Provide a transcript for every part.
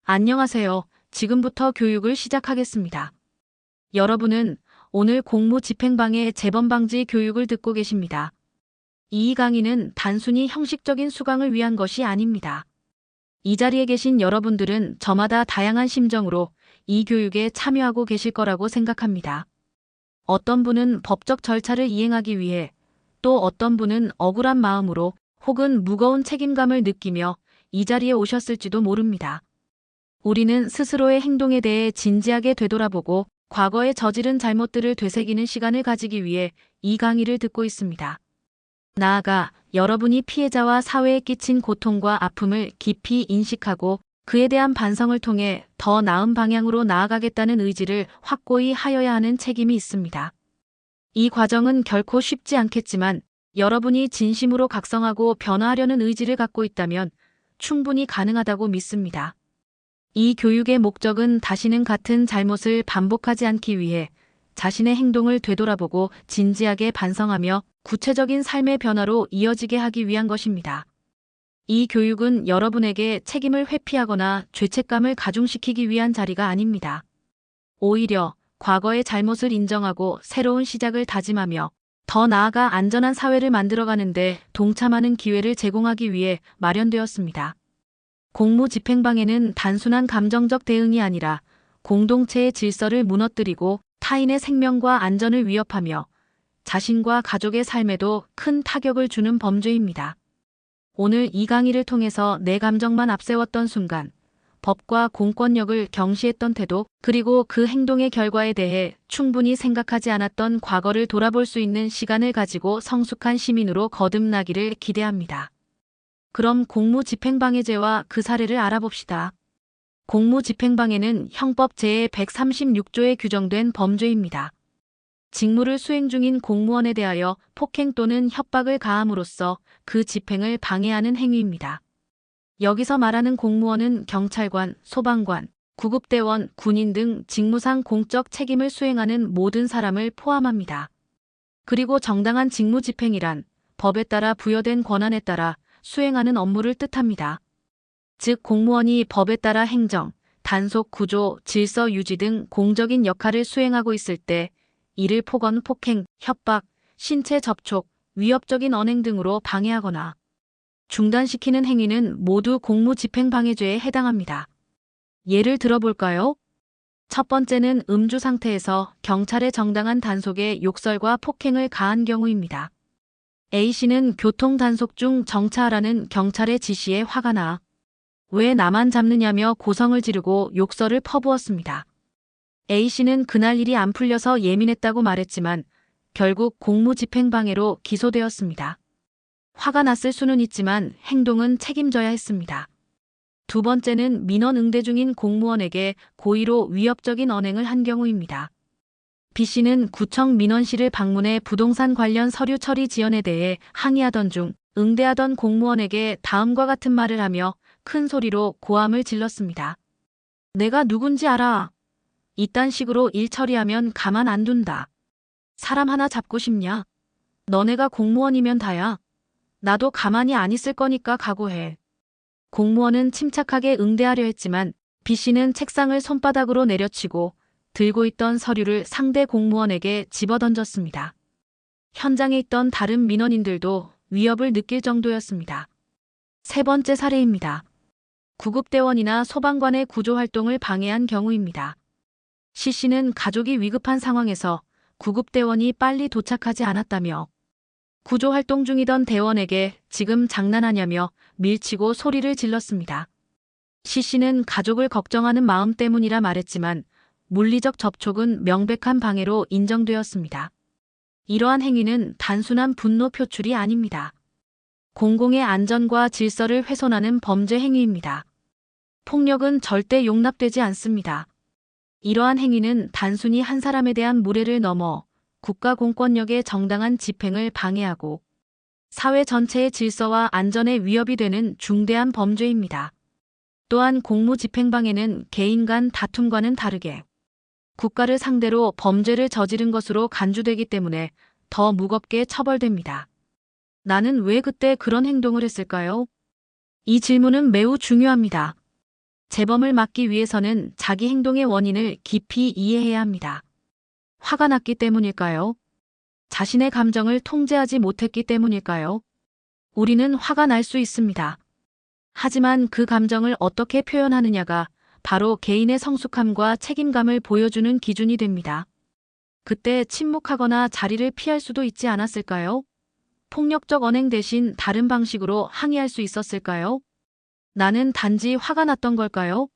안녕하세요. 지금부터 교육을 시작하겠습니다. 여러분은 오늘 공무집행방해 재범방지 교육을 듣고 계십니다. 이 강의는 단순히 형식적인 수강을 위한 것이 아닙니다. 이 자리에 계신 여러분들은 저마다 다양한 심정으로 이 교육에 참여하고 계실 거라고 생각합니다. 어떤 분은 법적 절차를 이행하기 위해, 또 어떤 분은 억울한 마음으로 혹은 무거운 책임감을 느끼며 이 자리에 오셨을지도 모릅니다. 우리는 스스로의 행동에 대해 진지하게 되돌아보고 과거에 저지른 잘못들을 되새기는 시간을 가지기 위해 이 강의를 듣고 있습니다. 나아가 여러분이 피해자와 사회에 끼친 고통과 아픔을 깊이 인식하고 그에 대한 반성을 통해 더 나은 방향으로 나아가겠다는 의지를 확고히 하여야 하는 책임이 있습니다. 이 과정은 결코 쉽지 않겠지만 여러분이 진심으로 각성하고 변화하려는 의지를 갖고 있다면 충분히 가능하다고 믿습니다. 이 교육의 목적은 다시는 같은 잘못을 반복하지 않기 위해 자신의 행동을 되돌아보고 진지하게 반성하며 구체적인 삶의 변화로 이어지게 하기 위한 것입니다. 이 교육은 여러분에게 책임을 회피하거나 죄책감을 가중시키기 위한 자리가 아닙니다. 오히려 과거의 잘못을 인정하고 새로운 시작을 다짐하며 더 나아가 안전한 사회를 만들어가는 데 동참하는 기회를 제공하기 위해 마련되었습니다. 공무집행방해는 단순한 감정적 대응이 아니라 공동체의 질서를 무너뜨리고 타인의 생명과 안전을 위협하며 자신과 가족의 삶에도 큰 타격을 주는 범죄입니다. 오늘 이 강의를 통해서 내 감정만 앞세웠던 순간, 법과 공권력을 경시했던 태도, 그리고 그 행동의 결과에 대해 충분히 생각하지 않았던 과거를 돌아볼 수 있는 시간을 가지고 성숙한 시민으로 거듭나기를 기대합니다. 그럼 공무집행방해죄와 그 사례를 알아봅시다. 공무집행방해는 형법 제136조에 규정된 범죄입니다. 직무를 수행 중인 공무원에 대하여 폭행 또는 협박을 가함으로써 그 집행을 방해하는 행위입니다. 여기서 말하는 공무원은 경찰관, 소방관, 구급대원, 군인 등 직무상 공적 책임을 수행하는 모든 사람을 포함합니다. 그리고 정당한 직무집행이란 법에 따라 부여된 권한에 따라 수행하는 업무를 뜻합니다. 즉 공무원이 법에 따라 행정, 단속, 구조, 질서 유지 등 공적인 역할을 수행하고 있을 때 이를 폭언, 폭행, 협박, 신체 접촉, 위협적인 언행 등으로 방해하거나 중단시키는 행위는 모두 공무집행방해죄에 해당합니다. 예를 들어볼까요? 첫 번째는 음주 상태에서 경찰의 정당한 단속에 욕설과 폭행을 가한 경우입니다. A씨는 교통단속 중 정차하라는 경찰의 지시에 화가 나 왜 나만 잡느냐며 고성을 지르고 욕설을 퍼부었습니다. A씨는 그날 일이 안 풀려서 예민했다고 말했지만 결국 공무집행방해로 기소되었습니다. 화가 났을 수는 있지만 행동은 책임져야 했습니다. 두 번째는 민원 응대 중인 공무원에게 고의로 위협적인 언행을 한 경우입니다. B씨는 구청 민원실을 방문해 부동산 관련 서류 처리 지연에 대해 항의하던 중 응대하던 공무원에게 다음과 같은 말을 하며 큰 소리로 고함을 질렀습니다. 내가 누군지 알아. 이딴 식으로 일 처리하면 가만 안 둔다. 사람 하나 잡고 싶냐? 너네가 공무원이면 다야. 나도 가만히 안 있을 거니까 각오해. 공무원은 침착하게 응대하려 했지만 B씨는 책상을 손바닥으로 내려치고 들고 있던 서류를 상대 공무원에게 집어던졌습니다. 현장에 있던 다른 민원인들도 위협을 느낄 정도였습니다. 세 번째 사례입니다. 구급대원이나 소방관의 구조활동을 방해한 경우입니다. C씨는 가족이 위급한 상황에서 구급대원이 빨리 도착하지 않았다며 구조활동 중이던 대원에게 지금 장난하냐며 밀치고 소리를 질렀습니다. C씨는 가족을 걱정하는 마음 때문이라 말했지만 물리적 접촉은 명백한 방해로 인정되었습니다. 이러한 행위는 단순한 분노 표출이 아닙니다. 공공의 안전과 질서를 훼손하는 범죄 행위입니다. 폭력은 절대 용납되지 않습니다. 이러한 행위는 단순히 한 사람에 대한 무례를 넘어 국가 공권력의 정당한 집행을 방해하고 사회 전체의 질서와 안전에 위협이 되는 중대한 범죄입니다. 또한 공무집행방해는 개인 간 다툼과는 다르게 국가를 상대로 범죄를 저지른 것으로 간주되기 때문에 더 무겁게 처벌됩니다. 나는 왜 그때 그런 행동을 했을까요? 이 질문은 매우 중요합니다. 재범을 막기 위해서는 자기 행동의 원인을 깊이 이해해야 합니다. 화가 났기 때문일까요? 자신의 감정을 통제하지 못했기 때문일까요? 우리는 화가 날 수 있습니다. 하지만 그 감정을 어떻게 표현하느냐가 바로 개인의 성숙함과 책임감을 보여주는 기준이 됩니다. 그때 침묵하거나 자리를 피할 수도 있지 않았을까요? 폭력적 언행 대신 다른 방식으로 항의할 수 있었을까요? 나는 단지 화가 났던 걸까요?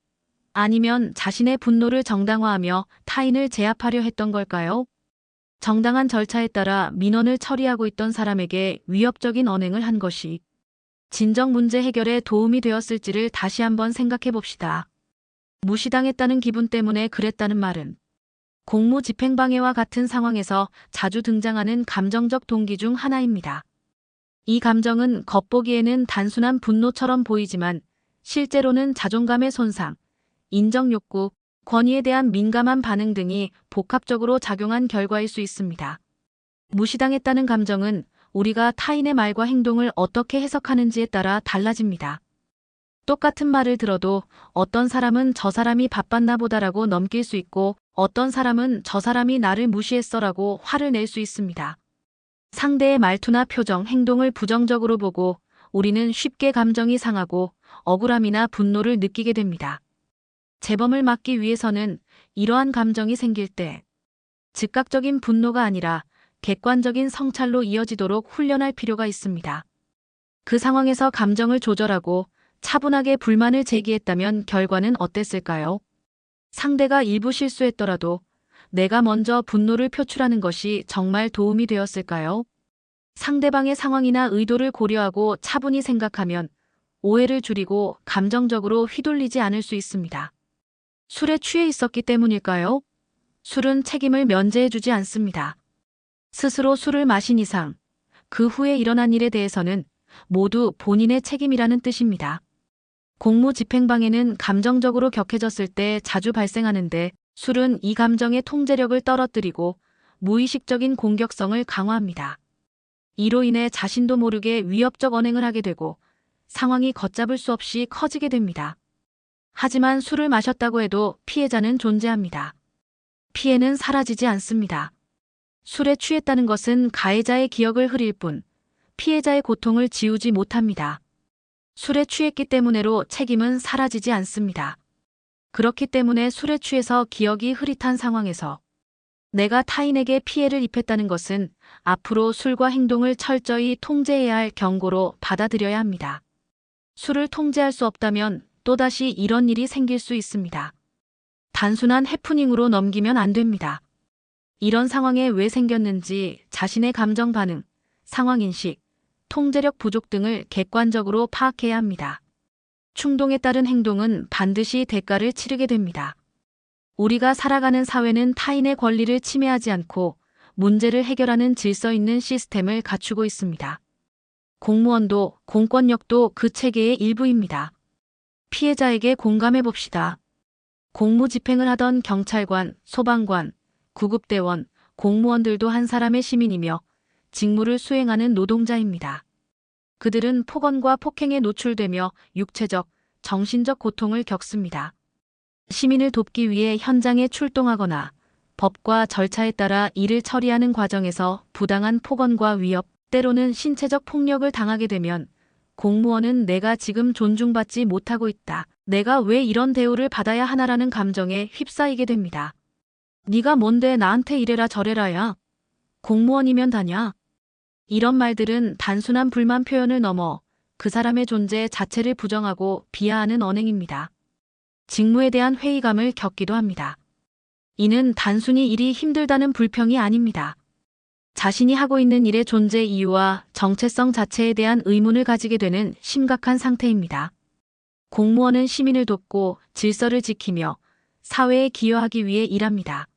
아니면 자신의 분노를 정당화하며 타인을 제압하려 했던 걸까요? 정당한 절차에 따라 민원을 처리하고 있던 사람에게 위협적인 언행을 한 것이 진정 문제 해결에 도움이 되었을지를 다시 한번 생각해 봅시다. 무시당했다는 기분 때문에 그랬다는 말은 공무집행방해와 같은 상황에서 자주 등장하는 감정적 동기 중 하나입니다. 이 감정은 겉보기에는 단순한 분노처럼 보이지만 실제로는 자존감의 손상, 인정욕구, 권위에 대한 민감한 반응 등이 복합적으로 작용한 결과일 수 있습니다. 무시당했다는 감정은 우리가 타인의 말과 행동을 어떻게 해석하는지에 따라 달라집니다. 똑같은 말을 들어도 어떤 사람은 저 사람이 바빴나 보다라고 넘길 수 있고 어떤 사람은 저 사람이 나를 무시했어라고 화를 낼 수 있습니다. 상대의 말투나 표정, 행동을 부정적으로 보고 우리는 쉽게 감정이 상하고 억울함이나 분노를 느끼게 됩니다. 재범을 막기 위해서는 이러한 감정이 생길 때 즉각적인 분노가 아니라 객관적인 성찰로 이어지도록 훈련할 필요가 있습니다. 그 상황에서 감정을 조절하고 차분하게 불만을 제기했다면 결과는 어땠을까요? 상대가 일부 실수했더라도 내가 먼저 분노를 표출하는 것이 정말 도움이 되었을까요? 상대방의 상황이나 의도를 고려하고 차분히 생각하면 오해를 줄이고 감정적으로 휘둘리지 않을 수 있습니다. 술에 취해 있었기 때문일까요? 술은 책임을 면제해주지 않습니다. 스스로 술을 마신 이상 그 후에 일어난 일에 대해서는 모두 본인의 책임이라는 뜻입니다. 공무집행방해는 감정적으로 격해졌을 때 자주 발생하는데 술은 이 감정의 통제력을 떨어뜨리고 무의식적인 공격성을 강화합니다. 이로 인해 자신도 모르게 위협적 언행을 하게 되고 상황이 걷잡을 수 없이 커지게 됩니다. 하지만 술을 마셨다고 해도 피해자는 존재합니다. 피해는 사라지지 않습니다. 술에 취했다는 것은 가해자의 기억을 흐릴 뿐 피해자의 고통을 지우지 못합니다. 술에 취했기 때문에로 책임은 사라지지 않습니다. 그렇기 때문에 술에 취해서 기억이 흐릿한 상황에서 내가 타인에게 피해를 입혔다는 것은 앞으로 술과 행동을 철저히 통제해야 할 경고로 받아들여야 합니다. 술을 통제할 수 없다면 또다시 이런 일이 생길 수 있습니다. 단순한 해프닝으로 넘기면 안 됩니다. 이런 상황에 왜 생겼는지 자신의 감정 반응, 상황인식, 통제력 부족 등을 객관적으로 파악해야 합니다. 충동에 따른 행동은 반드시 대가를 치르게 됩니다. 우리가 살아가는 사회는 타인의 권리를 침해하지 않고 문제를 해결하는 질서 있는 시스템을 갖추고 있습니다. 공무원도 공권력도 그 체계의 일부입니다. 피해자에게 공감해 봅시다. 공무집행을 하던 경찰관, 소방관, 구급대원, 공무원들도 한 사람의 시민이며 직무를 수행하는 노동자입니다. 그들은 폭언과 폭행에 노출되며 육체적, 정신적 고통을 겪습니다. 시민을 돕기 위해 현장에 출동하거나 법과 절차에 따라 일을 처리하는 과정에서 부당한 폭언과 위협, 때로는 신체적 폭력을 당하게 되면 공무원은 내가 지금 존중받지 못하고 있다. 내가 왜 이런 대우를 받아야 하나라는 감정에 휩싸이게 됩니다. 네가 뭔데 나한테 이래라 저래라야. 공무원이면 다냐. 이런 말들은 단순한 불만 표현을 넘어 그 사람의 존재 자체를 부정하고 비하하는 언행입니다. 직무에 대한 회의감을 겪기도 합니다. 이는 단순히 일이 힘들다는 불평이 아닙니다. 자신이 하고 있는 일의 존재 이유와 정체성 자체에 대한 의문을 가지게 되는 심각한 상태입니다. 공무원은 시민을 돕고 질서를 지키며 사회에 기여하기 위해 일합니다.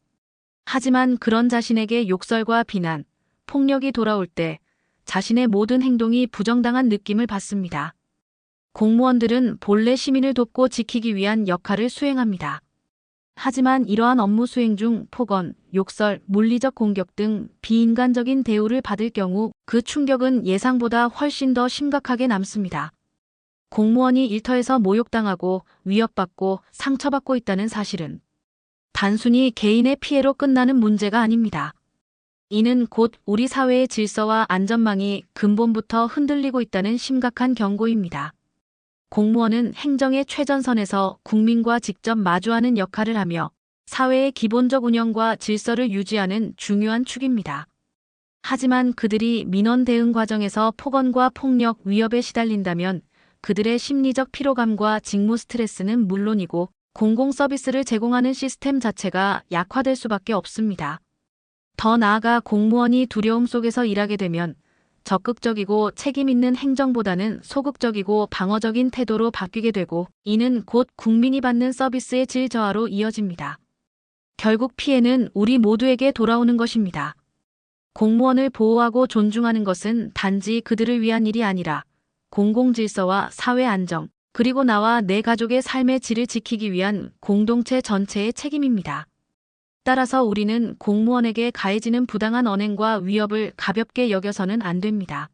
하지만 그런 자신에게 욕설과 비난, 폭력이 돌아올 때 자신의 모든 행동이 부정당한 느낌을 받습니다. 공무원들은 본래 시민을 돕고 지키기 위한 역할을 수행합니다. 하지만 이러한 업무 수행 중 폭언, 욕설, 물리적 공격 등 비인간적인 대우를 받을 경우 그 충격은 예상보다 훨씬 더 심각하게 남습니다. 공무원이 일터에서 모욕당하고 위협받고 상처받고 있다는 사실은 단순히 개인의 피해로 끝나는 문제가 아닙니다. 이는 곧 우리 사회의 질서와 안전망이 근본부터 흔들리고 있다는 심각한 경고입니다. 공무원은 행정의 최전선에서 국민과 직접 마주하는 역할을 하며 사회의 기본적 운영과 질서를 유지하는 중요한 축입니다. 하지만 그들이 민원 대응 과정에서 폭언과 폭력, 위협에 시달린다면 그들의 심리적 피로감과 직무 스트레스는 물론이고 공공 서비스를 제공하는 시스템 자체가 약화될 수밖에 없습니다. 더 나아가 공무원이 두려움 속에서 일하게 되면 적극적이고 책임 있는 행정보다는 소극적이고 방어적인 태도로 바뀌게 되고 이는 곧 국민이 받는 서비스의 질 저하로 이어집니다. 결국 피해는 우리 모두에게 돌아오는 것입니다. 공무원을 보호하고 존중하는 것은 단지 그들을 위한 일이 아니라 공공질서와 사회 안정, 그리고 나와 내 가족의 삶의 질을 지키기 위한 공동체 전체의 책임입니다. 따라서 우리는 공무원에게 가해지는 부당한 언행과 위협을 가볍게 여겨서는 안 됩니다.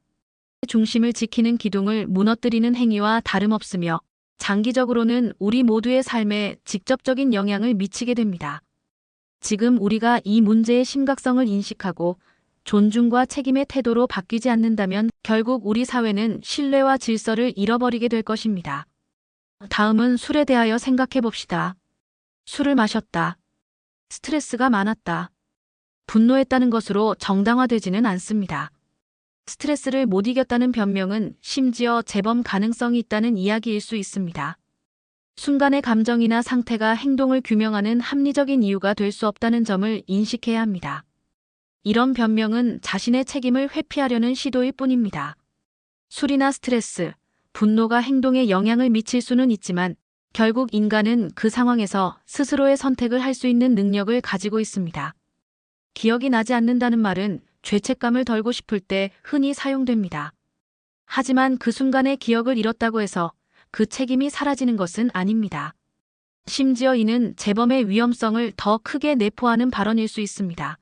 중심을 지키는 기둥을 무너뜨리는 행위와 다름없으며 장기적으로는 우리 모두의 삶에 직접적인 영향을 미치게 됩니다. 지금 우리가 이 문제의 심각성을 인식하고 존중과 책임의 태도로 바뀌지 않는다면 결국 우리 사회는 신뢰와 질서를 잃어버리게 될 것입니다. 다음은 술에 대하여 생각해 봅시다. 술을 마셨다. 스트레스가 많았다. 분노했다는 것으로 정당화되지는 않습니다. 스트레스를 못 이겼다는 변명은 심지어 재범 가능성이 있다는 이야기일 수 있습니다. 순간의 감정이나 상태가 행동을 규명하는 합리적인 이유가 될 수 없다는 점을 인식해야 합니다. 이런 변명은 자신의 책임을 회피하려는 시도일 뿐입니다. 술이나 스트레스, 분노가 행동에 영향을 미칠 수는 있지만 결국 인간은 그 상황에서 스스로의 선택을 할 수 있는 능력을 가지고 있습니다. 기억이 나지 않는다는 말은 죄책감을 덜고 싶을 때 흔히 사용됩니다. 하지만 그 순간의 기억을 잃었다고 해서 그 책임이 사라지는 것은 아닙니다. 심지어 이는 재범의 위험성을 더 크게 내포하는 발언일 수 있습니다.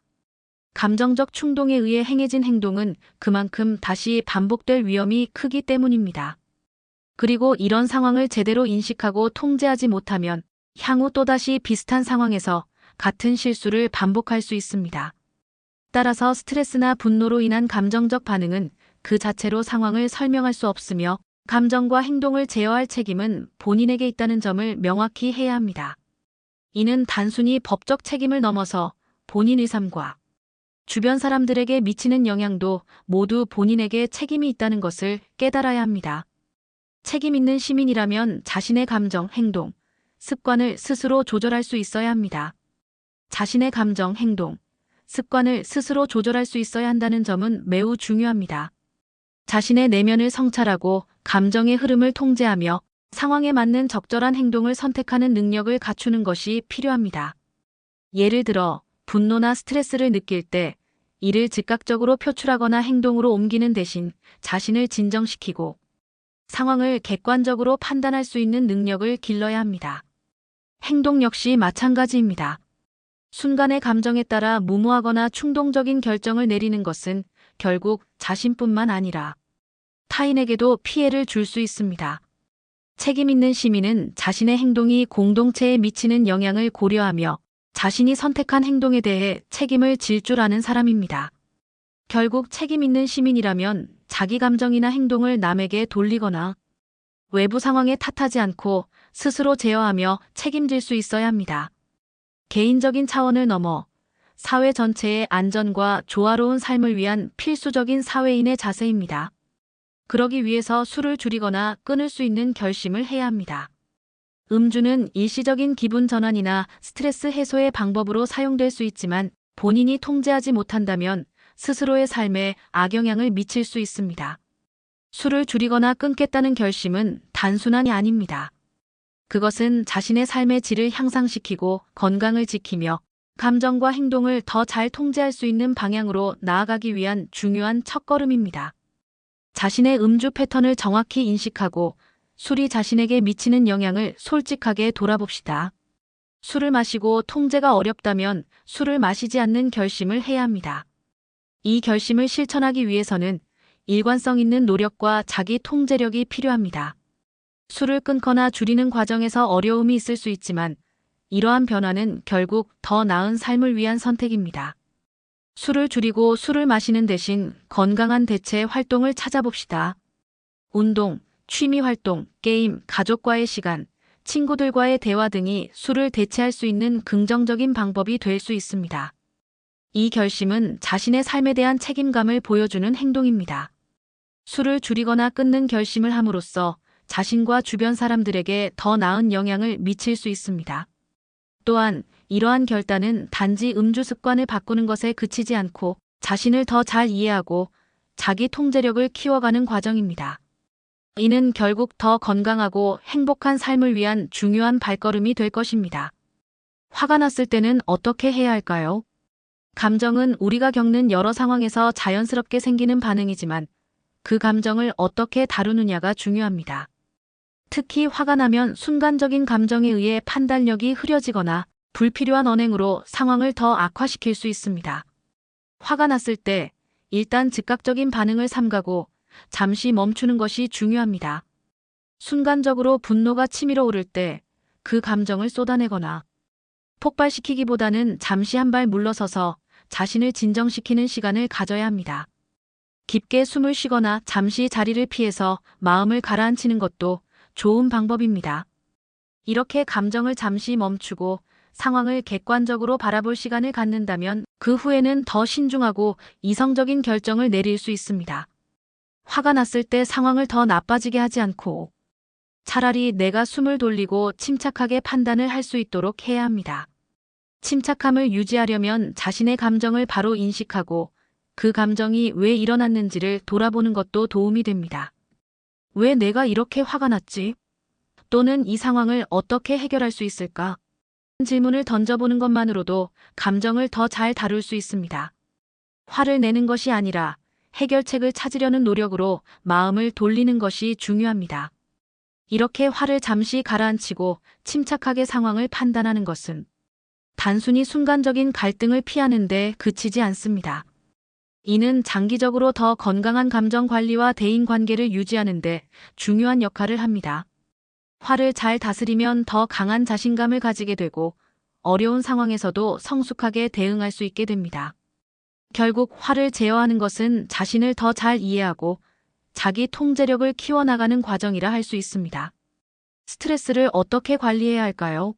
감정적 충동에 의해 행해진 행동은 그만큼 다시 반복될 위험이 크기 때문입니다. 그리고 이런 상황을 제대로 인식하고 통제하지 못하면 향후 또다시 비슷한 상황에서 같은 실수를 반복할 수 있습니다. 따라서 스트레스나 분노로 인한 감정적 반응은 그 자체로 상황을 설명할 수 없으며 감정과 행동을 제어할 책임은 본인에게 있다는 점을 명확히 해야 합니다. 이는 단순히 법적 책임을 넘어서 본인의 삶과 주변 사람들에게 미치는 영향도 모두 본인에게 책임이 있다는 것을 깨달아야 합니다. 책임 있는 시민이라면 자신의 감정, 행동, 습관을 스스로 조절할 수 있어야 합니다. 자신의 감정, 행동, 습관을 스스로 조절할 수 있어야 한다는 점은 매우 중요합니다. 자신의 내면을 성찰하고 감정의 흐름을 통제하며 상황에 맞는 적절한 행동을 선택하는 능력을 갖추는 것이 필요합니다. 예를 들어 분노나 스트레스를 느낄 때 이를 즉각적으로 표출하거나 행동으로 옮기는 대신 자신을 진정시키고 상황을 객관적으로 판단할 수 있는 능력을 길러야 합니다. 행동 역시 마찬가지입니다. 순간의 감정에 따라 무모하거나 충동적인 결정을 내리는 것은 결국 자신뿐만 아니라 타인에게도 피해를 줄 수 있습니다. 책임 있는 시민은 자신의 행동이 공동체에 미치는 영향을 고려하며 자신이 선택한 행동에 대해 책임을 질 줄 아는 사람입니다. 결국 책임 있는 시민이라면 자기 감정이나 행동을 남에게 돌리거나 외부 상황에 탓하지 않고 스스로 제어하며 책임질 수 있어야 합니다. 개인적인 차원을 넘어 사회 전체의 안전과 조화로운 삶을 위한 필수적인 사회인의 자세입니다. 그러기 위해서 술을 줄이거나 끊을 수 있는 결심을 해야 합니다. 음주는 일시적인 기분 전환이나 스트레스 해소의 방법으로 사용될 수 있지만 본인이 통제하지 못한다면 스스로의 삶에 악영향을 미칠 수 있습니다. 술을 줄이거나 끊겠다는 결심은 단순한이 아닙니다. 그것은 자신의 삶의 질을 향상시키고 건강을 지키며 감정과 행동을 더 잘 통제할 수 있는 방향으로 나아가기 위한 중요한 첫걸음입니다. 자신의 음주 패턴을 정확히 인식하고 술이 자신에게 미치는 영향을 솔직하게 돌아봅시다. 술을 마시고 통제가 어렵다면 술을 마시지 않는 결심을 해야 합니다. 이 결심을 실천하기 위해서는 일관성 있는 노력과 자기 통제력이 필요합니다. 술을 끊거나 줄이는 과정에서 어려움이 있을 수 있지만 이러한 변화는 결국 더 나은 삶을 위한 선택입니다. 술을 줄이고 술을 마시는 대신 건강한 대체 활동을 찾아봅시다. 운동, 취미 활동, 게임, 가족과의 시간, 친구들과의 대화 등이 술을 대체할 수 있는 긍정적인 방법이 될 수 있습니다. 이 결심은 자신의 삶에 대한 책임감을 보여주는 행동입니다. 술을 줄이거나 끊는 결심을 함으로써 자신과 주변 사람들에게 더 나은 영향을 미칠 수 있습니다. 또한 이러한 결단은 단지 음주 습관을 바꾸는 것에 그치지 않고 자신을 더 잘 이해하고 자기 통제력을 키워가는 과정입니다. 이는 결국 더 건강하고 행복한 삶을 위한 중요한 발걸음이 될 것입니다. 화가 났을 때는 어떻게 해야 할까요? 감정은 우리가 겪는 여러 상황에서 자연스럽게 생기는 반응이지만 그 감정을 어떻게 다루느냐가 중요합니다. 특히 화가 나면 순간적인 감정에 의해 판단력이 흐려지거나 불필요한 언행으로 상황을 더 악화시킬 수 있습니다. 화가 났을 때 일단 즉각적인 반응을 삼가고 잠시 멈추는 것이 중요합니다. 순간적으로 분노가 치밀어 오를 때 그 감정을 쏟아내거나 폭발시키기보다는 잠시 한 발 물러서서 자신을 진정시키는 시간을 가져야 합니다. 깊게 숨을 쉬거나 잠시 자리를 피해서 마음을 가라앉히는 것도 좋은 방법입니다. 이렇게 감정을 잠시 멈추고 상황을 객관적으로 바라볼 시간을 갖는다면 그 후에는 더 신중하고 이성적인 결정을 내릴 수 있습니다. 화가 났을 때 상황을 더 나빠지게 하지 않고 차라리 내가 숨을 돌리고 침착하게 판단을 할 수 있도록 해야 합니다. 침착함을 유지하려면 자신의 감정을 바로 인식하고 그 감정이 왜 일어났는지를 돌아보는 것도 도움이 됩니다. 왜 내가 이렇게 화가 났지? 또는 이 상황을 어떻게 해결할 수 있을까? 질문을 던져보는 것만으로도 감정을 더 잘 다룰 수 있습니다. 화를 내는 것이 아니라 해결책을 찾으려는 노력으로 마음을 돌리는 것이 중요합니다. 이렇게 화를 잠시 가라앉히고 침착하게 상황을 판단하는 것은 단순히 순간적인 갈등을 피하는 데 그치지 않습니다. 이는 장기적으로 더 건강한 감정 관리와 대인 관계를 유지하는 데 중요한 역할을 합니다. 화를 잘 다스리면 더 강한 자신감을 가지게 되고 어려운 상황에서도 성숙하게 대응할 수 있게 됩니다. 결국 화를 제어하는 것은 자신을 더 잘 이해하고 자기 통제력을 키워나가는 과정이라 할 수 있습니다. 스트레스를 어떻게 관리해야 할까요?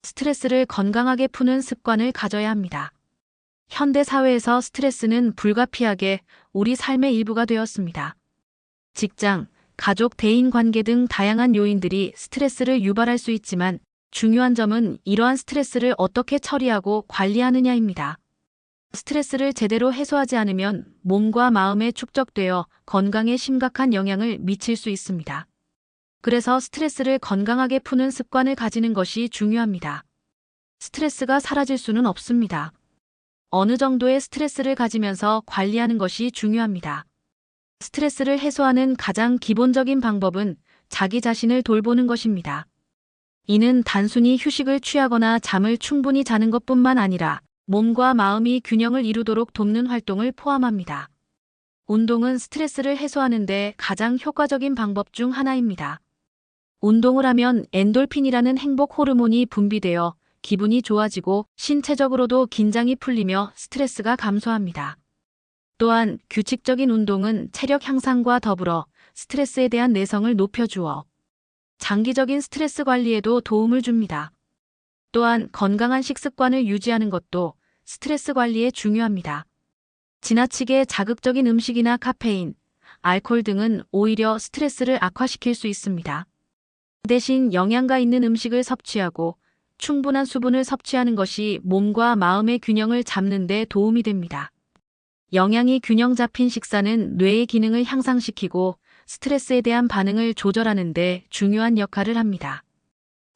스트레스를 건강하게 푸는 습관을 가져야 합니다. 현대 사회에서 스트레스는 불가피하게 우리 삶의 일부가 되었습니다. 직장, 가족, 대인 관계 등 다양한 요인들이 스트레스를 유발할 수 있지만 중요한 점은 이러한 스트레스를 어떻게 처리하고 관리하느냐입니다. 스트레스를 제대로 해소하지 않으면 몸과 마음에 축적되어 건강에 심각한 영향을 미칠 수 있습니다. 그래서 스트레스를 건강하게 푸는 습관을 가지는 것이 중요합니다. 스트레스가 사라질 수는 없습니다. 어느 정도의 스트레스를 가지면서 관리하는 것이 중요합니다. 스트레스를 해소하는 가장 기본적인 방법은 자기 자신을 돌보는 것입니다. 이는 단순히 휴식을 취하거나 잠을 충분히 자는 것뿐만 아니라 몸과 마음이 균형을 이루도록 돕는 활동을 포함합니다. 운동은 스트레스를 해소하는 데 가장 효과적인 방법 중 하나입니다. 운동을 하면 엔돌핀이라는 행복 호르몬이 분비되어 기분이 좋아지고 신체적으로도 긴장이 풀리며 스트레스가 감소합니다. 또한 규칙적인 운동은 체력 향상과 더불어 스트레스에 대한 내성을 높여주어 장기적인 스트레스 관리에도 도움을 줍니다. 또한 건강한 식습관을 유지하는 것도 스트레스 관리에 중요합니다. 지나치게 자극적인 음식이나 카페인, 알코올 등은 오히려 스트레스를 악화시킬 수 있습니다. 대신 영양가 있는 음식을 섭취하고 충분한 수분을 섭취하는 것이 몸과 마음의 균형을 잡는 데 도움이 됩니다. 영양이 균형 잡힌 식사는 뇌의 기능을 향상시키고 스트레스에 대한 반응을 조절하는 데 중요한 역할을 합니다.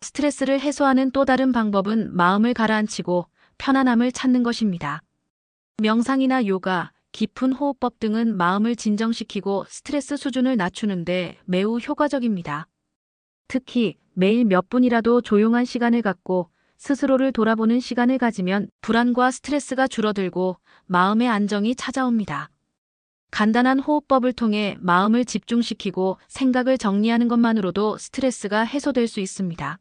스트레스를 해소하는 또 다른 방법은 마음을 가라앉히고 편안함을 찾는 것입니다. 명상이나 요가, 깊은 호흡법 등은 마음을 진정시키고 스트레스 수준을 낮추는 데 매우 효과적입니다. 특히 매일 몇 분이라도 조용한 시간을 갖고 스스로를 돌아보는 시간을 가지면 불안과 스트레스가 줄어들고 마음의 안정이 찾아옵니다. 간단한 호흡법을 통해 마음을 집중시키고 생각을 정리하는 것만으로도 스트레스가 해소될 수 있습니다.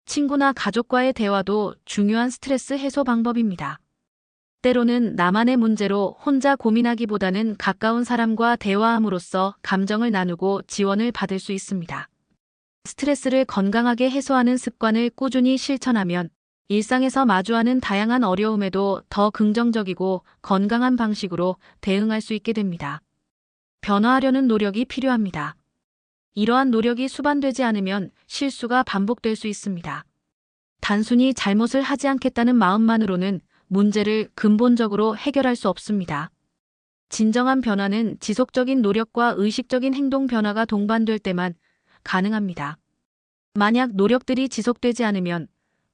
친구나 가족과의 대화도 중요한 스트레스 해소 방법입니다. 때로는 나만의 문제로 혼자 고민하기보다는 가까운 사람과 대화함으로써 감정을 나누고 지원을 받을 수 있습니다. 스트레스를 건강하게 해소하는 습관을 꾸준히 실천하면 일상에서 마주하는 다양한 어려움에도 더 긍정적이고 건강한 방식으로 대응할 수 있게 됩니다. 변화하려는 노력이 필요합니다. 이러한 노력이 수반되지 않으면 실수가 반복될 수 있습니다. 단순히 잘못을 하지 않겠다는 마음만으로는 문제를 근본적으로 해결할 수 없습니다. 진정한 변화는 지속적인 노력과 의식적인 행동 변화가 동반될 때만 가능합니다. 만약 노력들이 지속되지 않으면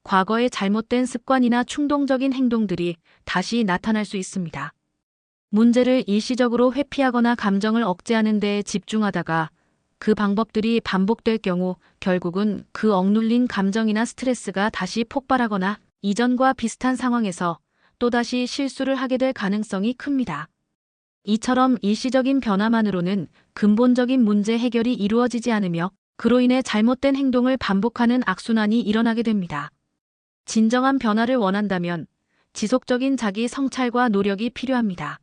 과거의 잘못된 습관이나 충동적인 행동들이 다시 나타날 수 있습니다. 문제를 일시적으로 회피하거나 감정을 억제하는 데에 집중하다가 그 방법들이 반복될 경우 결국은 그 억눌린 감정이나 스트레스가 다시 폭발하거나 이전과 비슷한 상황에서 또다시 실수를 하게 될 가능성이 큽니다. 이처럼 일시적인 변화만으로는 근본적인 문제 해결이 이루어지지 않으며 그로 인해 잘못된 행동을 반복하는 악순환이 일어나게 됩니다. 진정한 변화를 원한다면 지속적인 자기 성찰과 노력이 필요합니다.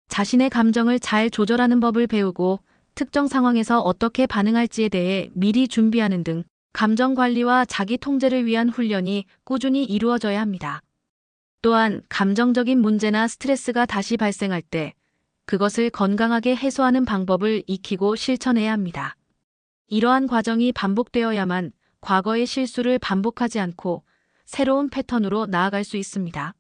자신의 감정을 잘 조절하는 법을 배우고 특정 상황에서 어떻게 반응할지에 대해 미리 준비하는 등 감정 관리와 자기 통제를 위한 훈련이 꾸준히 이루어져야 합니다. 또한 감정적인 문제나 스트레스가 다시 발생할 때 그것을 건강하게 해소하는 방법을 익히고 실천해야 합니다. 이러한 과정이 반복되어야만 과거의 실수를 반복하지 않고 새로운 패턴으로 나아갈 수 있습니다.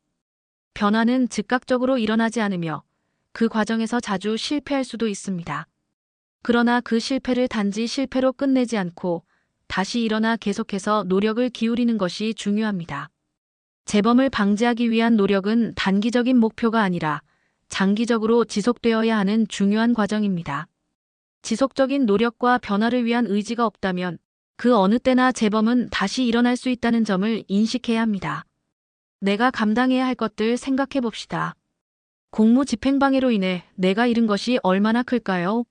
변화는 즉각적으로 일어나지 않으며 그 과정에서 자주 실패할 수도 있습니다. 그러나 그 실패를 단지 실패로 끝내지 않고 다시 일어나 계속해서 노력을 기울이는 것이 중요합니다. 재범을 방지하기 위한 노력은 단기적인 목표가 아니라 장기적으로 지속되어야 하는 중요한 과정입니다. 지속적인 노력과 변화를 위한 의지가 없다면 그 어느 때나 재범은 다시 일어날 수 있다는 점을 인식해야 합니다. 내가 감당해야 할 것들 생각해 봅시다. 공무집행방해로 인해 내가 잃은 것이 얼마나 클까요?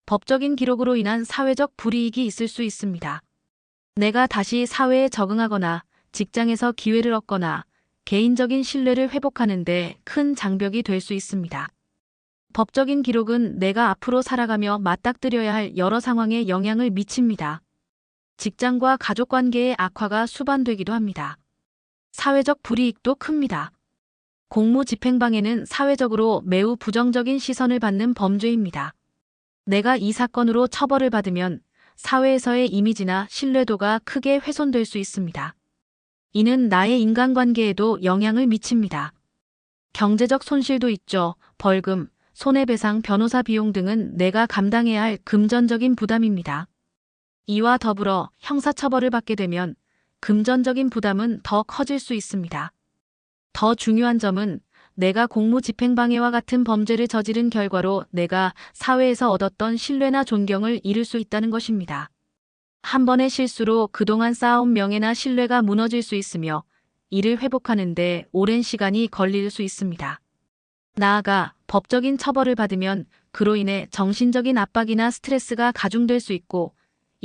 법적인 기록으로 인한 사회적 불이익이 있을 수 있습니다. 내가 다시 사회에 적응하거나 직장에서 기회를 얻거나 개인적인 신뢰를 회복하는 데 큰 장벽이 될 수 있습니다. 법적인 기록은 내가 앞으로 살아가며 맞닥뜨려야 할 여러 상황에 영향을 미칩니다. 직장과 가족관계의 악화가 수반되기도 합니다. 사회적 불이익도 큽니다. 공무집행방해는 사회적으로 매우 부정적인 시선을 받는 범죄입니다. 내가 이 사건으로 처벌을 받으면 사회에서의 이미지나 신뢰도가 크게 훼손될 수 있습니다. 이는 나의 인간관계에도 영향을 미칩니다. 경제적 손실도 있죠. 벌금, 손해배상, 변호사 비용 등은 내가 감당해야 할 금전적인 부담입니다. 이와 더불어 형사처벌을 받게 되면 금전적인 부담은 더 커질 수 있습니다. 더 중요한 점은 내가 공무집행방해와 같은 범죄를 저지른 결과로 내가 사회에서 얻었던 신뢰나 존경을 잃을 수 있다는 것입니다. 한 번의 실수로 그동안 쌓아온 명예나 신뢰가 무너질 수 있으며 이를 회복하는 데 오랜 시간이 걸릴 수 있습니다. 나아가 법적인 처벌을 받으면 그로 인해 정신적인 압박이나 스트레스가 가중될 수 있고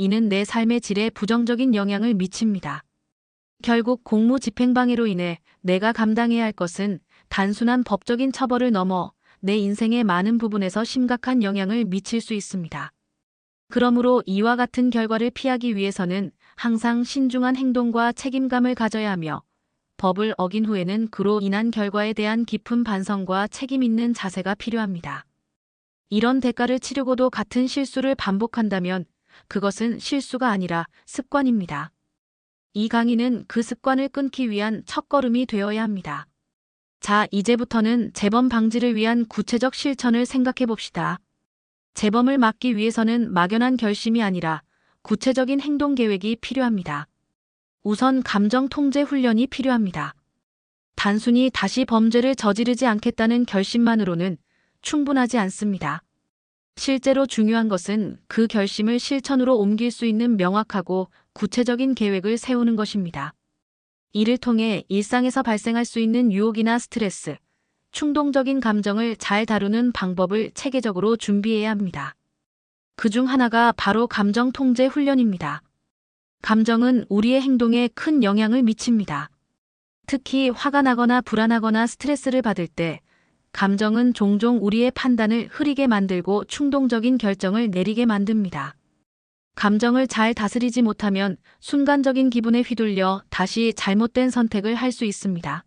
이는 내 삶의 질에 부정적인 영향을 미칩니다. 결국 공무집행방해로 인해 내가 감당해야 할 것은 단순한 법적인 처벌을 넘어 내 인생의 많은 부분에서 심각한 영향을 미칠 수 있습니다. 그러므로 이와 같은 결과를 피하기 위해서는 항상 신중한 행동과 책임감을 가져야 하며 법을 어긴 후에는 그로 인한 결과에 대한 깊은 반성과 책임 있는 자세가 필요합니다. 이런 대가를 치르고도 같은 실수를 반복한다면 그것은 실수가 아니라 습관입니다. 이 강의는 그 습관을 끊기 위한 첫걸음이 되어야 합니다. 자, 이제부터는 재범 방지를 위한 구체적 실천을 생각해 봅시다. 재범을 막기 위해서는 막연한 결심이 아니라 구체적인 행동 계획이 필요합니다. 우선 감정 통제 훈련이 필요합니다. 단순히 다시 범죄를 저지르지 않겠다는 결심만으로는 충분하지 않습니다. 실제로 중요한 것은 그 결심을 실천으로 옮길 수 있는 명확하고 구체적인 계획을 세우는 것입니다. 이를 통해 일상에서 발생할 수 있는 유혹이나 스트레스, 충동적인 감정을 잘 다루는 방법을 체계적으로 준비해야 합니다. 그중 하나가 바로 감정 통제 훈련입니다. 감정은 우리의 행동에 큰 영향을 미칩니다. 특히 화가 나거나 불안하거나 스트레스를 받을 때 감정은 종종 우리의 판단을 흐리게 만들고 충동적인 결정을 내리게 만듭니다. 감정을 잘 다스리지 못하면 순간적인 기분에 휘둘려 다시 잘못된 선택을 할 수 있습니다.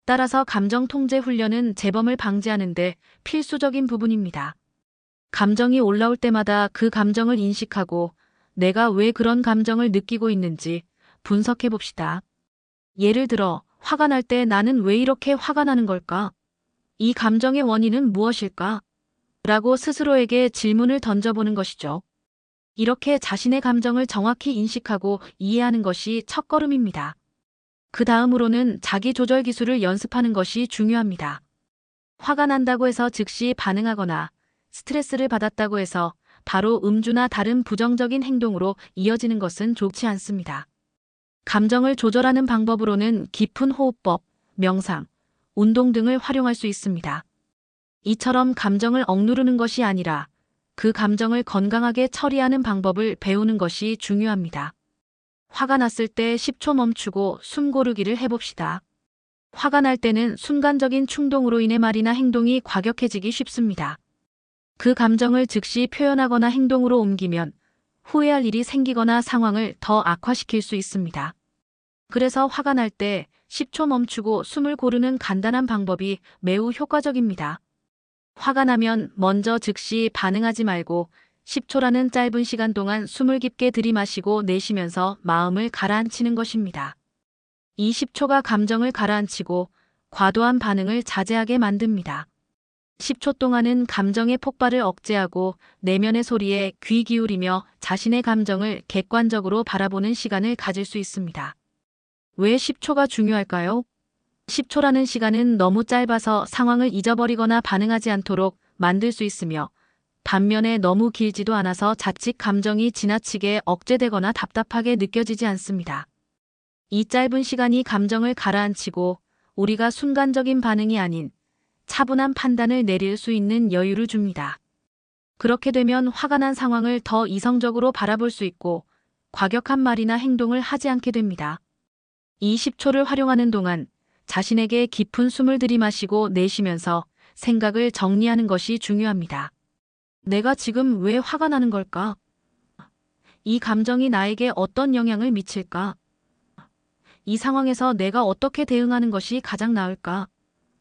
따라서 감정 통제 훈련은 재범을 방지하는 데 필수적인 부분입니다. 감정이 올라올 때마다 그 감정을 인식하고 내가 왜 그런 감정을 느끼고 있는지 분석해 봅시다. 예를 들어, 화가 날 때 나는 왜 이렇게 화가 나는 걸까? 이 감정의 원인은 무엇일까? 라고 스스로에게 질문을 던져보는 것이죠. 이렇게 자신의 감정을 정확히 인식하고 이해하는 것이 첫걸음입니다. 그 다음으로는 자기 조절 기술을 연습하는 것이 중요합니다. 화가 난다고 해서 즉시 반응하거나 스트레스를 받았다고 해서 바로 음주나 다른 부정적인 행동으로 이어지는 것은 좋지 않습니다. 감정을 조절하는 방법으로는 깊은 호흡법, 명상, 운동 등을 활용할 수 있습니다. 이처럼 감정을 억누르는 것이 아니라 그 감정을 건강하게 처리하는 방법을 배우는 것이 중요합니다. 화가 났을 때 10초 멈추고 숨 고르기를 해봅시다. 화가 날 때는 순간적인 충동으로 인해 말이나 행동이 과격해지기 쉽습니다. 그 감정을 즉시 표현하거나 행동으로 옮기면 후회할 일이 생기거나 상황을 더 악화시킬 수 있습니다. 그래서 화가 날 때 10초 멈추고 숨을 고르는 간단한 방법이 매우 효과적입니다. 화가 나면 먼저 즉시 반응하지 말고 10초라는 짧은 시간 동안 숨을 깊게 들이마시고 내쉬면서 마음을 가라앉히는 것입니다. 이 10초가 감정을 가라앉히고 과도한 반응을 자제하게 만듭니다. 10초 동안은 감정의 폭발을 억제하고 내면의 소리에 귀 기울이며 자신의 감정을 객관적으로 바라보는 시간을 가질 수 있습니다. 왜 10초가 중요할까요? 10초라는 시간은 너무 짧아서 상황을 잊어버리거나 반응하지 않도록 만들 수 있으며 반면에 너무 길지도 않아서 자칫 감정이 지나치게 억제되거나 답답하게 느껴지지 않습니다. 이 짧은 시간이 감정을 가라앉히고 우리가 순간적인 반응이 아닌 차분한 판단을 내릴 수 있는 여유를 줍니다. 그렇게 되면 화가 난 상황을 더 이성적으로 바라볼 수 있고 과격한 말이나 행동을 하지 않게 됩니다. 이 10초를 활용하는 동안 자신에게 깊은 숨을 들이마시고 내쉬면서 생각을 정리하는 것이 중요합니다. 내가 지금 왜 화가 나는 걸까? 이 감정이 나에게 어떤 영향을 미칠까? 이 상황에서 내가 어떻게 대응하는 것이 가장 나을까?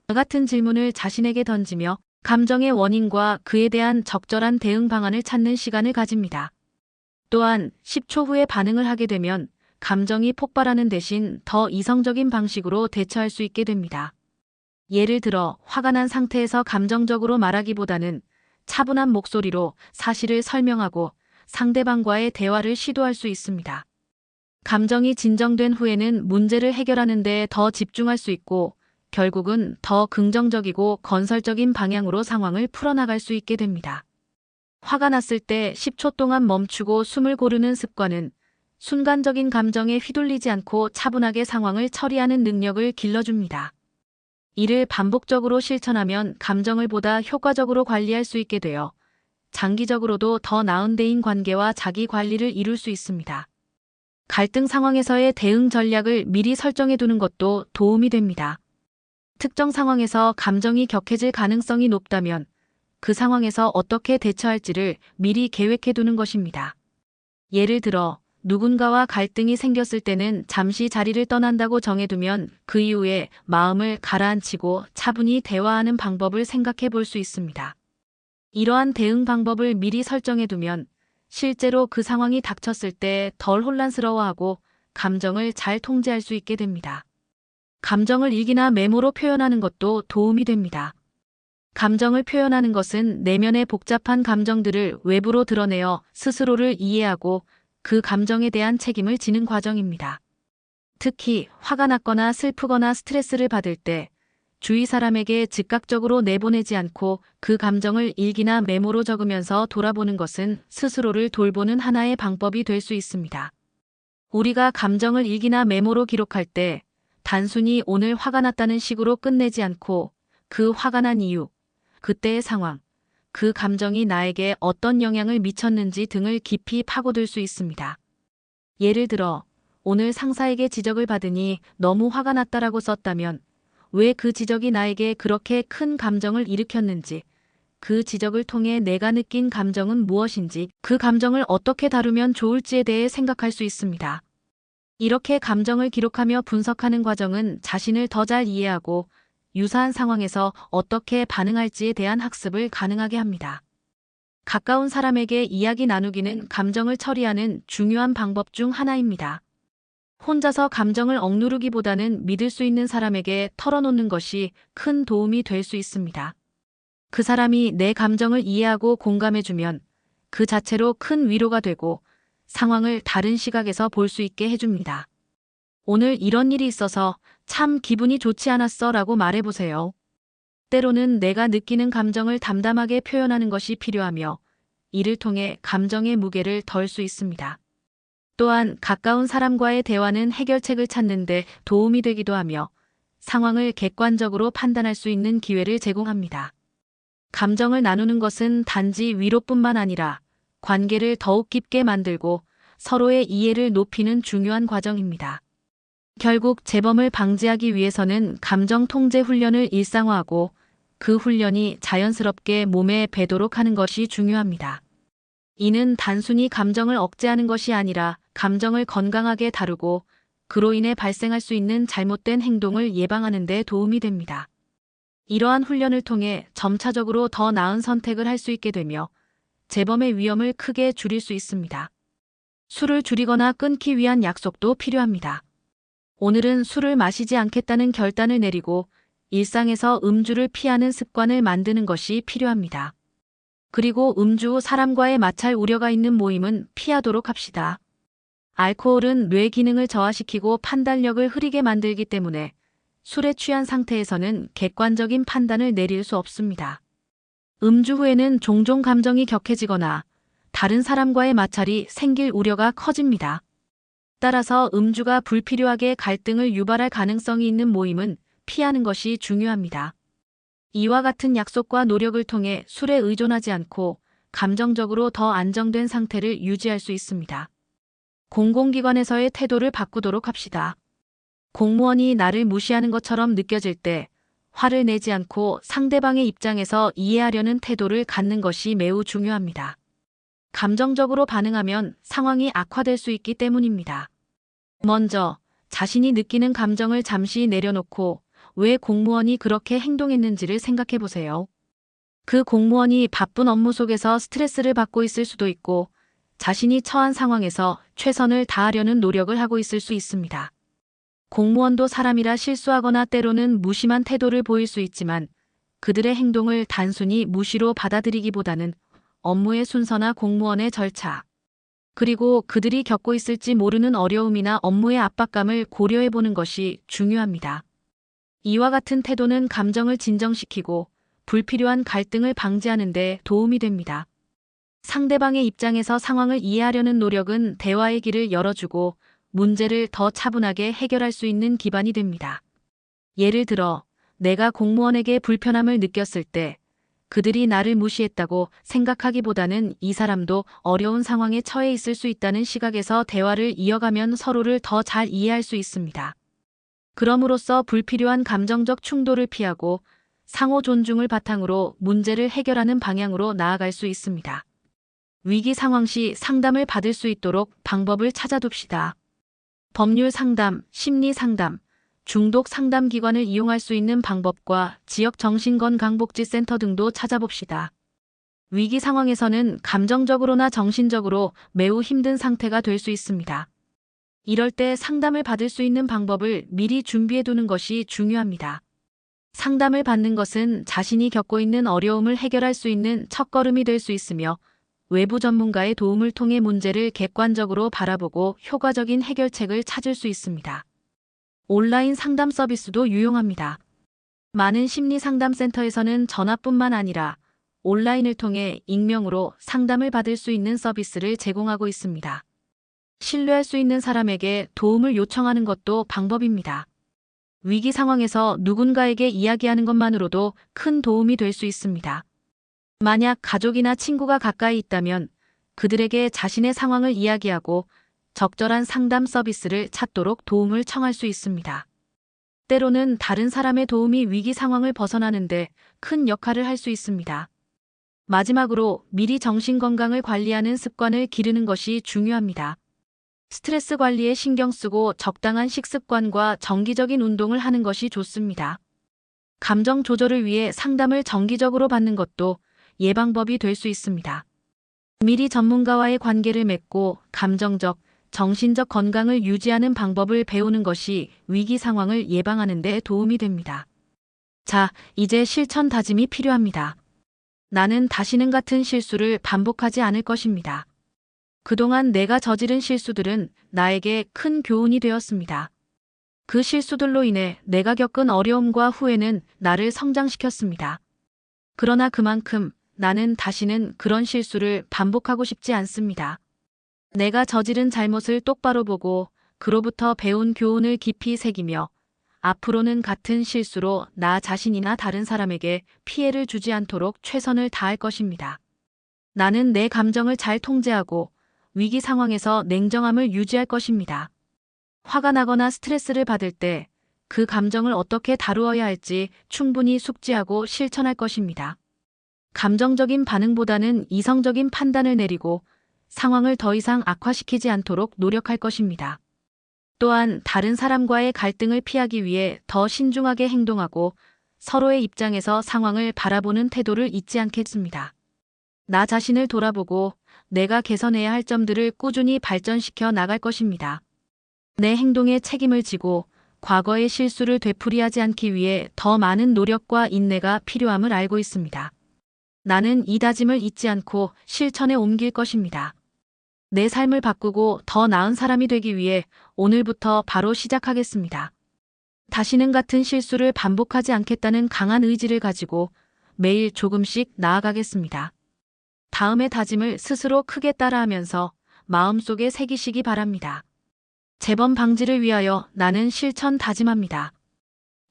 같은 질문을 자신에게 던지며 감정의 원인과 그에 대한 적절한 대응 방안을 찾는 시간을 가집니다. 또한 10초 후에 반응을 하게 되면 감정이 폭발하는 대신 더 이성적인 방식으로 대처할 수 있게 됩니다. 예를 들어 화가 난 상태에서 감정적으로 말하기보다는 차분한 목소리로 사실을 설명하고 상대방과의 대화를 시도할 수 있습니다. 감정이 진정된 후에는 문제를 해결하는 데 더 집중할 수 있고 결국은 더 긍정적이고 건설적인 방향으로 상황을 풀어나갈 수 있게 됩니다. 화가 났을 때 10초 동안 멈추고 숨을 고르는 습관은 순간적인 감정에 휘둘리지 않고 차분하게 상황을 처리하는 능력을 길러줍니다. 이를 반복적으로 실천하면 감정을 보다 효과적으로 관리할 수 있게 되어 장기적으로도 더 나은 대인 관계와 자기 관리를 이룰 수 있습니다. 갈등 상황에서의 대응 전략을 미리 설정해 두는 것도 도움이 됩니다. 특정 상황에서 감정이 격해질 가능성이 높다면 그 상황에서 어떻게 대처할지를 미리 계획해 두는 것입니다. 예를 들어 누군가와 갈등이 생겼을 때는 잠시 자리를 떠난다고 정해두면 그 이후에 마음을 가라앉히고 차분히 대화하는 방법을 생각해 볼 수 있습니다. 이러한 대응 방법을 미리 설정해두면 실제로 그 상황이 닥쳤을 때 덜 혼란스러워하고 감정을 잘 통제할 수 있게 됩니다. 감정을 일기나 메모로 표현하는 것도 도움이 됩니다. 감정을 표현하는 것은 내면의 복잡한 감정들을 외부로 드러내어 스스로를 이해하고 그 감정에 대한 책임을 지는 과정입니다. 특히 화가 났거나 슬프거나 스트레스를 받을 때 주위 사람에게 즉각적으로 내보내지 않고 그 감정을 일기나 메모로 적으면서 돌아보는 것은 스스로를 돌보는 하나의 방법이 될 수 있습니다. 우리가 감정을 일기나 메모로 기록할 때 단순히 오늘 화가 났다는 식으로 끝내지 않고 그 화가 난 이유, 그때의 상황, 그 감정이 나에게 어떤 영향을 미쳤는지 등을 깊이 파고들 수 있습니다. 예를 들어, 오늘 상사에게 지적을 받으니 너무 화가 났다라고 썼다면 왜 그 지적이 나에게 그렇게 큰 감정을 일으켰는지, 그 지적을 통해 내가 느낀 감정은 무엇인지, 그 감정을 어떻게 다루면 좋을지에 대해 생각할 수 있습니다. 이렇게 감정을 기록하며 분석하는 과정은 자신을 더 잘 이해하고 유사한 상황에서 어떻게 반응할지에 대한 학습을 가능하게 합니다. 가까운 사람에게 이야기 나누기는 감정을 처리하는 중요한 방법 중 하나입니다. 혼자서 감정을 억누르기보다는 믿을 수 있는 사람에게 털어놓는 것이 큰 도움이 될 수 있습니다. 그 사람이 내 감정을 이해하고 공감해주면 그 자체로 큰 위로가 되고 상황을 다른 시각에서 볼 수 있게 해줍니다. 오늘 이런 일이 있어서 참 기분이 좋지 않았어 라고 말해보세요. 때로는 내가 느끼는 감정을 담담하게 표현하는 것이 필요하며 이를 통해 감정의 무게를 덜 수 있습니다. 또한 가까운 사람과의 대화는 해결책을 찾는 데 도움이 되기도 하며 상황을 객관적으로 판단할 수 있는 기회를 제공합니다. 감정을 나누는 것은 단지 위로뿐만 아니라 관계를 더욱 깊게 만들고 서로의 이해를 높이는 중요한 과정입니다. 결국 재범을 방지하기 위해서는 감정 통제 훈련을 일상화하고 그 훈련이 자연스럽게 몸에 배도록 하는 것이 중요합니다. 이는 단순히 감정을 억제하는 것이 아니라 감정을 건강하게 다루고 그로 인해 발생할 수 있는 잘못된 행동을 예방하는 데 도움이 됩니다. 이러한 훈련을 통해 점차적으로 더 나은 선택을 할 수 있게 되며 재범의 위험을 크게 줄일 수 있습니다. 술을 줄이거나 끊기 위한 약속도 필요합니다. 오늘은 술을 마시지 않겠다는 결단을 내리고 일상에서 음주를 피하는 습관을 만드는 것이 필요합니다. 그리고 음주 후 사람과의 마찰 우려가 있는 모임은 피하도록 합시다. 알코올은 뇌 기능을 저하시키고 판단력을 흐리게 만들기 때문에 술에 취한 상태에서는 객관적인 판단을 내릴 수 없습니다. 음주 후에는 종종 감정이 격해지거나 다른 사람과의 마찰이 생길 우려가 커집니다. 따라서 음주가 불필요하게 갈등을 유발할 가능성이 있는 모임은 피하는 것이 중요합니다. 이와 같은 약속과 노력을 통해 술에 의존하지 않고 감정적으로 더 안정된 상태를 유지할 수 있습니다. 공공기관에서의 태도를 바꾸도록 합시다. 공무원이 나를 무시하는 것처럼 느껴질 때 화를 내지 않고 상대방의 입장에서 이해하려는 태도를 갖는 것이 매우 중요합니다. 감정적으로 반응하면 상황이 악화될 수 있기 때문입니다. 먼저 자신이 느끼는 감정을 잠시 내려놓고 왜 공무원이 그렇게 행동했는지를 생각해 보세요. 그 공무원이 바쁜 업무 속에서 스트레스를 받고 있을 수도 있고 자신이 처한 상황에서 최선을 다하려는 노력을 하고 있을 수 있습니다. 공무원도 사람이라 실수하거나 때로는 무심한 태도를 보일 수 있지만 그들의 행동을 단순히 무시로 받아들이기보다는 업무의 순서나 공무원의 절차, 그리고 그들이 겪고 있을지 모르는 어려움이나 업무의 압박감을 고려해 보는 것이 중요합니다. 이와 같은 태도는 감정을 진정시키고 불필요한 갈등을 방지하는 데 도움이 됩니다. 상대방의 입장에서 상황을 이해하려는 노력은 대화의 길을 열어주고 문제를 더 차분하게 해결할 수 있는 기반이 됩니다. 예를 들어, 내가 공무원에게 불편함을 느꼈을 때 그들이 나를 무시했다고 생각하기보다는 이 사람도 어려운 상황에 처해 있을 수 있다는 시각에서 대화를 이어가면 서로를 더 잘 이해할 수 있습니다. 그럼으로써 불필요한 감정적 충돌을 피하고 상호 존중을 바탕으로 문제를 해결하는 방향으로 나아갈 수 있습니다. 위기 상황 시 상담을 받을 수 있도록 방법을 찾아둡시다. 법률 상담, 심리 상담, 중독 상담 기관을 이용할 수 있는 방법과 지역 정신건강복지센터 등도 찾아봅시다. 위기 상황에서는 감정적으로나 정신적으로 매우 힘든 상태가 될 수 있습니다. 이럴 때 상담을 받을 수 있는 방법을 미리 준비해 두는 것이 중요합니다. 상담을 받는 것은 자신이 겪고 있는 어려움을 해결할 수 있는 첫걸음이 될 수 있으며 외부 전문가의 도움을 통해 문제를 객관적으로 바라보고 효과적인 해결책을 찾을 수 있습니다. 온라인 상담 서비스도 유용합니다. 많은 심리상담센터에서는 전화뿐만 아니라 온라인을 통해 익명으로 상담을 받을 수 있는 서비스를 제공하고 있습니다. 신뢰할 수 있는 사람에게 도움을 요청하는 것도 방법입니다. 위기 상황에서 누군가에게 이야기하는 것만으로도 큰 도움이 될 수 있습니다. 만약 가족이나 친구가 가까이 있다면 그들에게 자신의 상황을 이야기하고 적절한 상담 서비스를 찾도록 도움을 청할 수 있습니다. 때로는 다른 사람의 도움이 위기 상황을 벗어나는데 큰 역할을 할 수 있습니다. 마지막으로 미리 정신 건강을 관리하는 습관을 기르는 것이 중요합니다. 스트레스 관리에 신경 쓰고 적당한 식습관과 정기적인 운동을 하는 것이 좋습니다. 감정 조절을 위해 상담을 정기적으로 받는 것도 예방법이 될 수 있습니다. 미리 전문가와의 관계를 맺고 감정적, 정신적 건강을 유지하는 방법을 배우는 것이 위기 상황을 예방하는 데 도움이 됩니다. 자, 이제 실천 다짐이 필요합니다. 나는 다시는 같은 실수를 반복하지 않을 것입니다. 그동안 내가 저지른 실수들은 나에게 큰 교훈이 되었습니다. 그 실수들로 인해 내가 겪은 어려움과 후회는 나를 성장시켰습니다. 그러나 그만큼 나는 다시는 그런 실수를 반복하고 싶지 않습니다. 내가 저지른 잘못을 똑바로 보고 그로부터 배운 교훈을 깊이 새기며 앞으로는 같은 실수로 나 자신이나 다른 사람에게 피해를 주지 않도록 최선을 다할 것입니다. 나는 내 감정을 잘 통제하고 위기 상황에서 냉정함을 유지할 것입니다. 화가 나거나 스트레스를 받을 때 그 감정을 어떻게 다루어야 할지 충분히 숙지하고 실천할 것입니다. 감정적인 반응보다는 이성적인 판단을 내리고 상황을 더 이상 악화시키지 않도록 노력할 것입니다. 또한 다른 사람과의 갈등을 피하기 위해 더 신중하게 행동하고 서로의 입장에서 상황을 바라보는 태도를 잊지 않겠습니다. 나 자신을 돌아보고 내가 개선해야 할 점들을 꾸준히 발전시켜 나갈 것입니다. 내 행동에 책임을 지고 과거의 실수를 되풀이하지 않기 위해 더 많은 노력과 인내가 필요함을 알고 있습니다. 나는 이 다짐을 잊지 않고 실천에 옮길 것입니다. 내 삶을 바꾸고 더 나은 사람이 되기 위해 오늘부터 바로 시작하겠습니다. 다시는 같은 실수를 반복하지 않겠다는 강한 의지를 가지고 매일 조금씩 나아가겠습니다. 다음의 다짐을 스스로 크게 따라하면서 마음속에 새기시기 바랍니다. 재범 방지를 위하여 나는 실천 다짐합니다.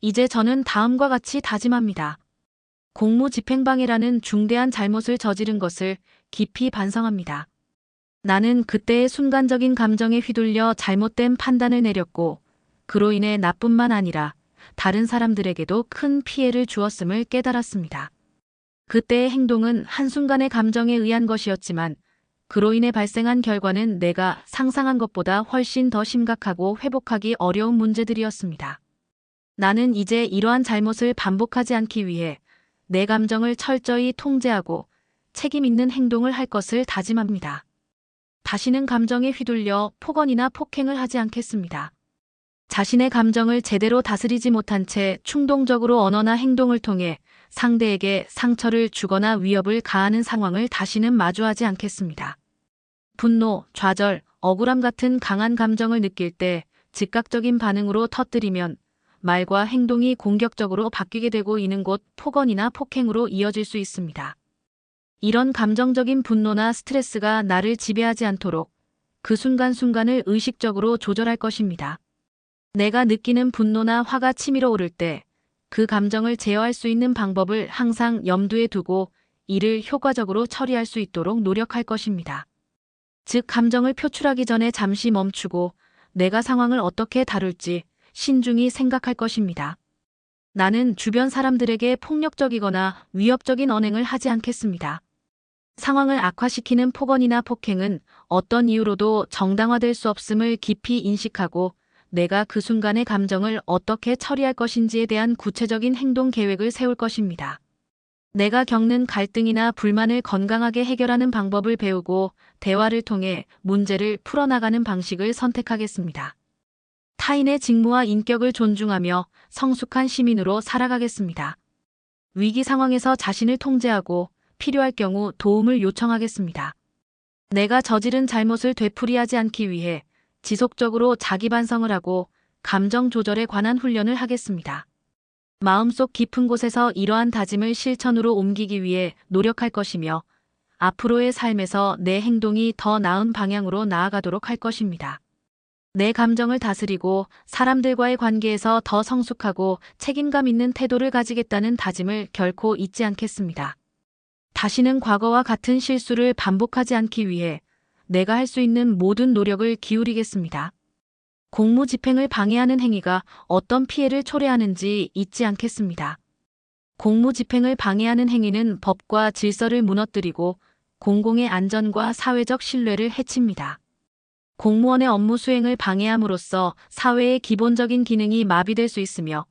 이제 저는 다음과 같이 다짐합니다. 공무집행방해라는 중대한 잘못을 저지른 것을 깊이 반성합니다. 나는 그때의 순간적인 감정에 휘둘려 잘못된 판단을 내렸고 그로 인해 나뿐만 아니라 다른 사람들에게도 큰 피해를 주었음을 깨달았습니다. 그때의 행동은 한순간의 감정에 의한 것이었지만 그로 인해 발생한 결과는 내가 상상한 것보다 훨씬 더 심각하고 회복하기 어려운 문제들이었습니다. 나는 이제 이러한 잘못을 반복하지 않기 위해 내 감정을 철저히 통제하고 책임 있는 행동을 할 것을 다짐합니다. 다시는 감정에 휘둘려 폭언이나 폭행을 하지 않겠습니다. 자신의 감정을 제대로 다스리지 못한 채 충동적으로 언어나 행동을 통해 상대에게 상처를 주거나 위협을 가하는 상황을 다시는 마주하지 않겠습니다. 분노, 좌절, 억울함 같은 강한 감정을 느낄 때 즉각적인 반응으로 터뜨리면 말과 행동이 공격적으로 바뀌게 되고 이는 곧 폭언이나 폭행으로 이어질 수 있습니다. 이런 감정적인 분노나 스트레스가 나를 지배하지 않도록 그 순간순간을 의식적으로 조절할 것입니다. 내가 느끼는 분노나 화가 치밀어 오를 때 그 감정을 제어할 수 있는 방법을 항상 염두에 두고 이를 효과적으로 처리할 수 있도록 노력할 것입니다. 즉, 감정을 표출하기 전에 잠시 멈추고 내가 상황을 어떻게 다룰지 신중히 생각할 것입니다. 나는 주변 사람들에게 폭력적이거나 위협적인 언행을 하지 않겠습니다. 상황을 악화시키는 폭언이나 폭행은 어떤 이유로도 정당화될 수 없음을 깊이 인식하고 내가 그 순간의 감정을 어떻게 처리할 것인지에 대한 구체적인 행동 계획을 세울 것입니다. 내가 겪는 갈등이나 불만을 건강하게 해결하는 방법을 배우고 대화를 통해 문제를 풀어나가는 방식을 선택하겠습니다. 타인의 직무와 인격을 존중하며 성숙한 시민으로 살아가겠습니다. 위기 상황에서 자신을 통제하고 필요할 경우 도움을 요청하겠습니다. 내가 저지른 잘못을 되풀이하지 않기 위해 지속적으로 자기 반성을 하고 감정 조절에 관한 훈련을 하겠습니다. 마음속 깊은 곳에서 이러한 다짐을 실천으로 옮기기 위해 노력할 것이며 앞으로의 삶에서 내 행동이 더 나은 방향으로 나아가도록 할 것입니다. 내 감정을 다스리고 사람들과의 관계에서 더 성숙하고 책임감 있는 태도를 가지겠다는 다짐을 결코 잊지 않겠습니다. 다시는 과거와 같은 실수를 반복하지 않기 위해 내가 할 수 있는 모든 노력을 기울이겠습니다. 공무집행을 방해하는 행위가 어떤 피해를 초래하는지 잊지 않겠습니다. 공무집행을 방해하는 행위는 법과 질서를 무너뜨리고 공공의 안전과 사회적 신뢰를 해칩니다. 공무원의 업무 수행을 방해함으로써 사회의 기본적인 기능이 마비될 수 있으며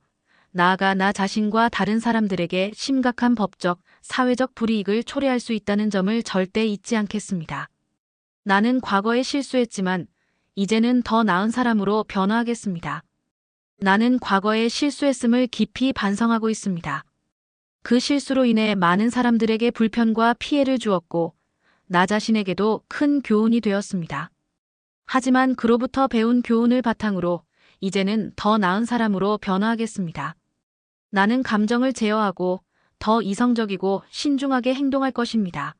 나아가 나 자신과 다른 사람들에게 심각한 법적, 사회적 불이익을 초래할 수 있다는 점을 절대 잊지 않겠습니다. 나는 과거에 실수했지만 이제는 더 나은 사람으로 변화하겠습니다. 나는 과거에 실수했음을 깊이 반성하고 있습니다. 그 실수로 인해 많은 사람들에게 불편과 피해를 주었고 나 자신에게도 큰 교훈이 되었습니다. 하지만 그로부터 배운 교훈을 바탕으로 이제는 더 나은 사람으로 변화하겠습니다. 나는 감정을 제어하고 더 이성적이고 신중하게 행동할 것입니다.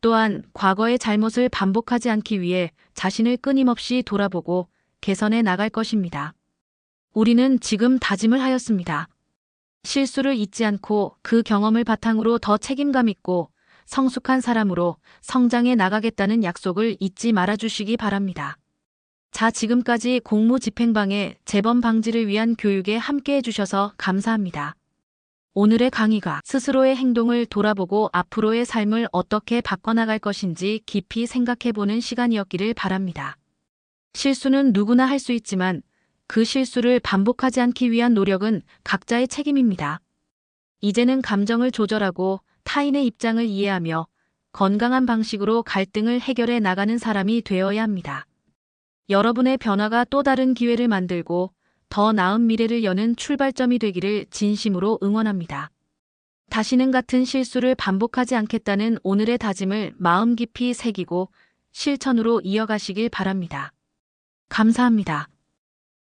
또한 과거의 잘못을 반복하지 않기 위해 자신을 끊임없이 돌아보고 개선해 나갈 것입니다. 우리는 지금 다짐을 하였습니다. 실수를 잊지 않고 그 경험을 바탕으로 더 책임감 있고 성숙한 사람으로 성장해 나가겠다는 약속을 잊지 말아주시기 바랍니다. 자, 지금까지 공무집행방해 재범 방지를 위한 교육에 함께 해주셔서 감사합니다. 오늘의 강의가 스스로의 행동을 돌아보고 앞으로의 삶을 어떻게 바꿔나갈 것인지 깊이 생각해보는 시간이었기를 바랍니다. 실수는 누구나 할 수 있지만 그 실수를 반복하지 않기 위한 노력은 각자의 책임입니다. 이제는 감정을 조절하고 타인의 입장을 이해하며 건강한 방식으로 갈등을 해결해 나가는 사람이 되어야 합니다. 여러분의 변화가 또 다른 기회를 만들고 더 나은 미래를 여는 출발점이 되기를 진심으로 응원합니다. 다시는 같은 실수를 반복하지 않겠다는 오늘의 다짐을 마음 깊이 새기고 실천으로 이어가시길 바랍니다. 감사합니다.